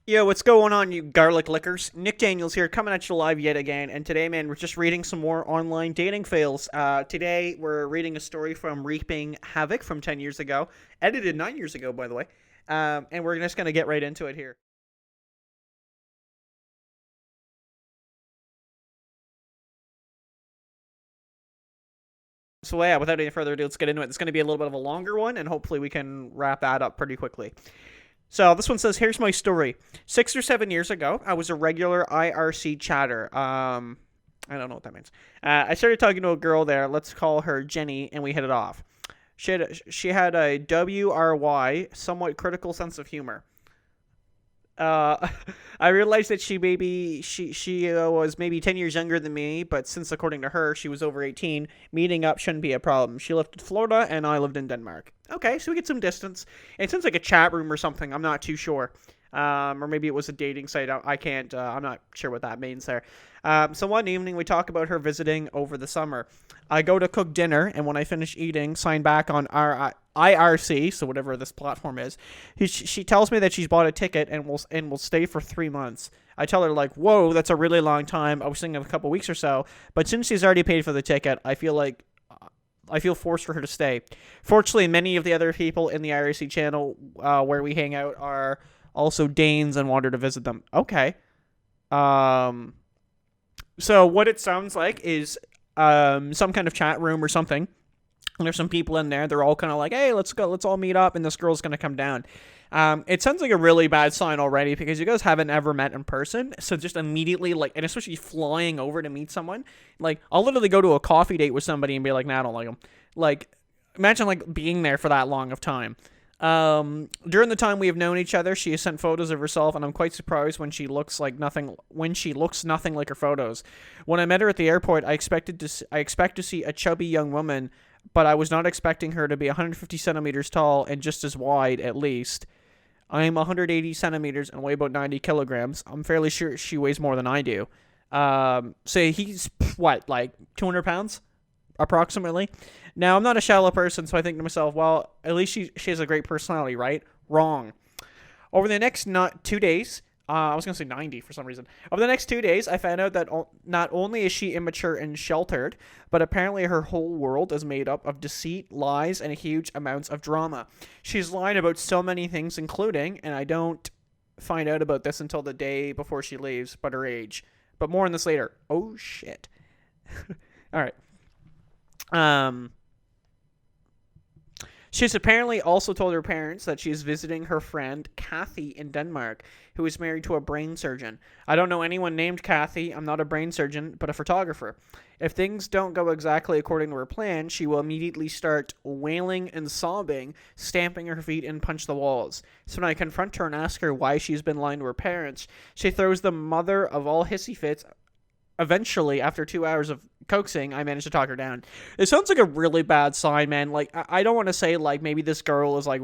Yo, what's going on, you garlic lickers? Nick Daniels here, coming at you live yet again. And today, man, we're just reading some more online dating fails. Today, we're reading a story from Reaping Havoc from 10 years ago, edited 9 years ago, by the way. And we're just going to get right into it here. So, yeah, without any further ado, let's get into it. It's going to be a little bit of a longer one, and hopefully, we can wrap that up pretty quickly. So this one says, "Here's my story. 6 or 7 years ago, I was a regular IRC chatter. I don't know what that means. I started talking to a girl there. Let's call her Jenny, and we hit it off. She had a WRY, somewhat critical sense of humor. Uh, I realized that she was maybe 10 years younger than me, but since according to her she was over 18, meeting up shouldn't be a problem. She lived in Florida and I lived in Denmark. Okay, so we get some distance. It sounds like a chat room or something. I'm not too sure. Or maybe it was a dating site. I can't. I'm not sure what that means there. So one evening we talk about her visiting over the summer. I go to cook dinner, and when I finish eating, sign back on our IRC, so whatever this platform is. She tells me that she's bought a ticket and will stay for 3 months. I tell her like, "Whoa, that's a really long time." I was thinking of a couple weeks or so, but since she's already paid for the ticket, I feel forced for her to stay. Fortunately, many of the other people in the IRC channel where we hang out are also Danes and wanted to visit them. Okay. Um. So what it sounds like is some kind of chat room or something. And there's some people in there. They're all kind of like, "Hey, let's go. Let's all meet up." And this girl's gonna come down. It sounds like a really bad sign already because you guys haven't ever met in person. So just immediately, like, and especially flying over to meet someone, like, I'll literally go to a coffee date with somebody and be like, "Nah, I don't like them." Like, imagine like being there for that long of time. During the time we have known each other, she has sent photos of herself, and I'm quite surprised when she looks like nothing. When she looks nothing like her photos. When I met her at the airport, I expect to see a chubby young woman, but I was not expecting her to be 150 centimeters tall and just as wide, at least. I am 180 centimeters and weigh about 90 kilograms. I'm fairly sure she weighs more than I do. Say he's what, like 200 pounds? Approximately. Now, I'm not a shallow person, so I think to myself, well, at least she has a great personality, right? Wrong. Over the next not 2 days, I was going to say 90 for some reason. Over the next 2 days, I found out that not only is she immature and sheltered, but apparently her whole world is made up of deceit, lies, and huge amounts of drama. She's lying about so many things, including, and I don't find out about this until the day before she leaves, but her age. But more on this later. Oh, shit. All right. Um, She's apparently also told her parents that she is visiting her friend Kathy in Denmark, who is married to a brain surgeon. I don't know anyone named Kathy. I'm not a brain surgeon, but a photographer. If things don't go exactly according to her plan, she will immediately start wailing and sobbing, stamping her feet and punch the walls. So when I confront her and ask her why she's been lying to her parents, she throws the mother of all hissy fits. Eventually, after 2 hours of coaxing, I managed to talk her down. It sounds like a really bad sign, man. Like, I don't want to say, like, maybe this girl is, I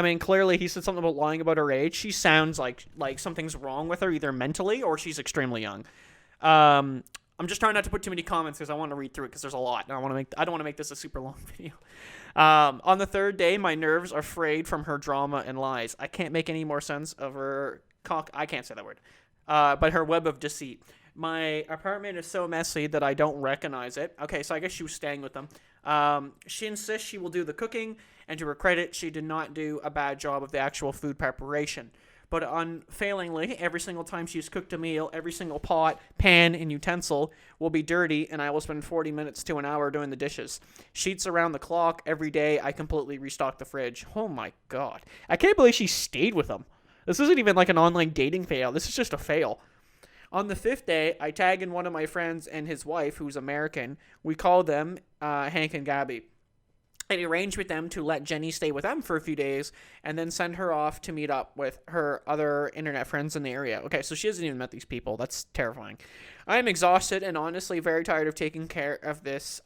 mean, clearly he said something about lying about her age. She sounds like something's wrong with her, either mentally or she's extremely young. I'm just trying not to put too many comments because I want to read through it because there's a lot. And I don't want to make this a super long video. On the third day, my nerves are frayed from her drama and lies. I can't make any more sense of her I can't say that word. But her web of deceit. My apartment is so messy that I don't recognize it. Okay, so I guess she was staying with them. She insists she will do the cooking, and to her credit, she did not do a bad job of the actual food preparation. But unfailingly, every single time she's cooked a meal, every single pot, pan, and utensil will be dirty, and I will spend 40 minutes to an hour doing the dishes. Sheets around the clock every day. I completely restock the fridge. Oh my god. I can't believe she stayed with them. This isn't even like an online dating fail. This is just a fail. On the fifth day, I tag in one of my friends and his wife, who's American. We call them Hank and Gabby. I arranged with them to let Jenny stay with them for a few days and then send her off to meet up with her other internet friends in the area. Okay, so she hasn't even met these people. That's terrifying. I am exhausted and honestly very tired of taking care of this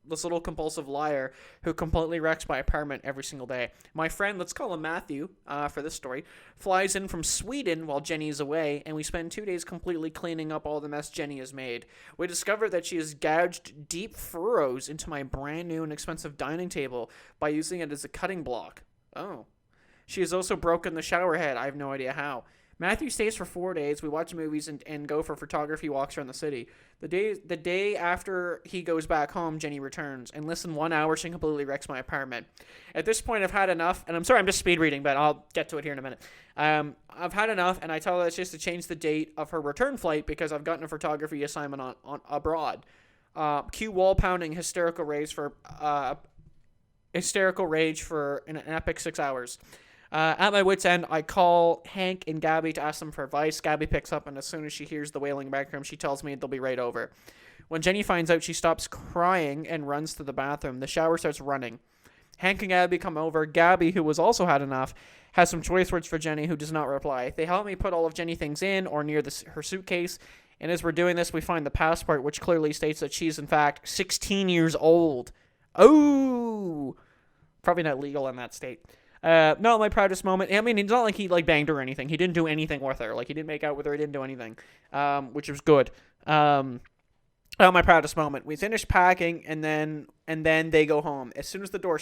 little compulsive liar who completely wrecks my apartment every single day. My friend, let's call him Matthew for this story, flies in from Sweden while Jenny is away, and we spend 2 days completely cleaning up all the mess Jenny has made. We discover that she has gouged deep furrows into my brand new and expensive dining table by using it as a cutting block. Oh. She has also broken the shower head. I have no idea how. Matthew stays for 4 days. We watch movies and go for photography walks around the city. The day after he goes back home, Jenny returns. In less than 1 hour, she completely wrecks my apartment. At this point, I've had enough. And I'm sorry, I'm just speed reading, but I'll get to it here in a minute. I've had enough, and I tell her it's just to change the date of her return flight because I've gotten a photography assignment on abroad. Cue wall pounding, hysterical rage for an epic 6 hours. At my wit's end, I call Hank and Gabby to ask them for advice. Gabby picks up, and as soon as she hears the wailing background, she tells me they'll be right over. When Jenny finds out, she stops crying and runs to the bathroom. The shower starts running. Hank and Gabby come over. Gabby, who has also had enough, has some choice words for Jenny, who does not reply. They help me put all of Jenny things in or near her suitcase, and as we're doing this, we find the passport, which clearly states that she's, in fact, 16 years old. Oh! Probably not legal in that state. Not my proudest moment. I mean, it's not like he banged her or anything. He didn't do anything with her. He didn't make out with her. He didn't do anything, which was good. Not my proudest moment. We finish packing, and then they go home. As soon as the door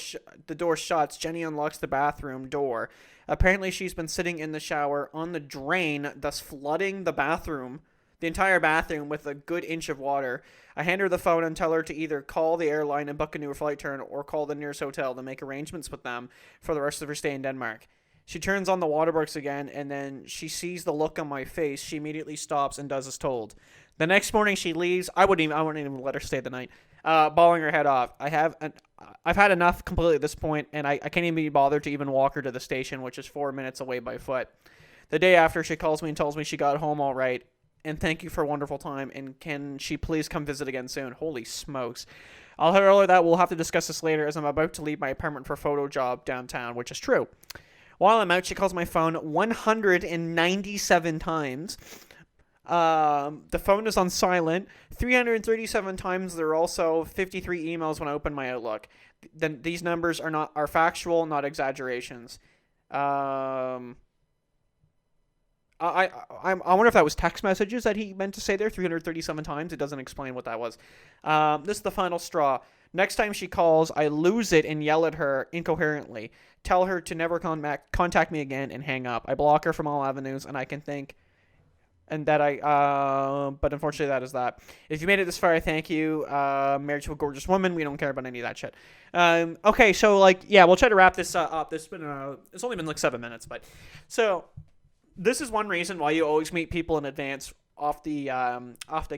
shuts, Jenny unlocks the bathroom door. Apparently, she's been sitting in the shower on the drain, thus flooding the entire bathroom with a good inch of water. I hand her the phone and tell her to either call the airline and book a new flight turn or call the nearest hotel to make arrangements with them for the rest of her stay in Denmark. She turns on the waterworks again, and then she sees the look on my face. She immediately stops and does as told. The next morning she leaves. I wouldn't even let her stay the night, bawling her head off. I've had enough completely at this point, and I can't even be bothered to even walk her to the station, which is 4 minutes away by foot. The day after, she calls me and tells me she got home all right. And thank you for a wonderful time, and can she please come visit again soon? Holy smokes. I'll tell her that we'll have to discuss this later, as I'm about to leave my apartment for a photo job downtown, which is true. While I'm out, she calls my phone 197 times. The phone is on silent. 337 times. There are also 53 emails when I open my Outlook. These numbers are factual, not exaggerations. I wonder if that was text messages that he meant to say there 337 times. It doesn't explain what that was. This is the final straw. Next time she calls, I lose it and yell at her incoherently. Tell her to never contact me again and hang up. I block her from all avenues, and I can think... And that but unfortunately that is that. If you made it this far, I thank you. Married to a gorgeous woman. We don't care about any of that shit. Okay, so we'll try to wrap this up. It's only been 7 minutes, but so this is one reason why you always meet people in advance off the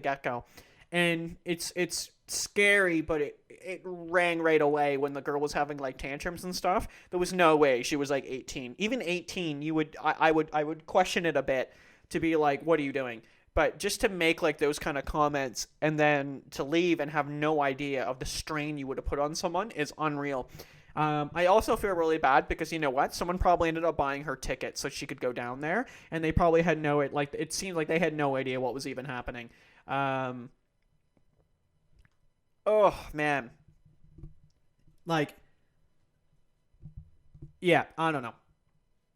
get-go, and it's scary, but it rang right away when the girl was having tantrums and stuff. There was no way she was 18. Even 18, I would question it a bit. To be what are you doing? But just to make those kind of comments and then to leave and have no idea of the strain you would have put on someone is unreal. I also feel really bad because you know what? Someone probably ended up buying her ticket so she could go down there, and they probably had it seemed like they had no idea what was even happening. Oh man. Yeah, I don't know.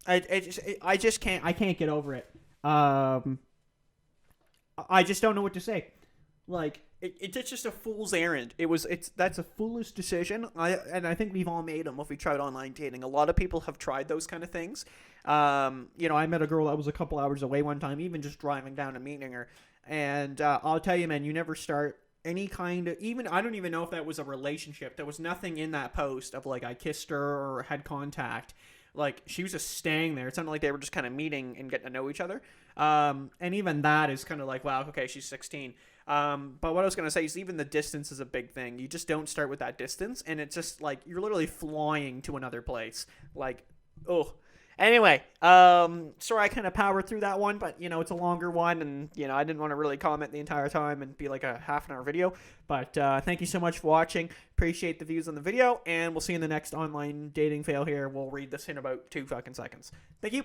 I just can't get over it. I just don't know what to say. It's just a fool's errand. That's a foolish decision. I think we've all made them if we tried online dating. A lot of people have tried those kind of things. I met a girl that was a couple hours away one time, even just driving down and meeting her. And I'll tell you, man, you never start any kind of, I don't even know if that was a relationship. There was nothing in that post of I kissed her or had contact. She was just staying there. It sounded like they were just kind of meeting and getting to know each other. And even that is kind of wow, okay, she's 16. But what I was going to say is even the distance is a big thing. You just don't start with that distance. And it's just you're literally flying to another place. Oh. Anyway, sorry I kind of powered through that one, but, it's a longer one, and, I didn't want to really comment the entire time and be a half-an-hour video, but thank you so much for watching. Appreciate the views on the video, and we'll see you in the next online dating fail here. We'll read this in about 2 fucking seconds. Thank you.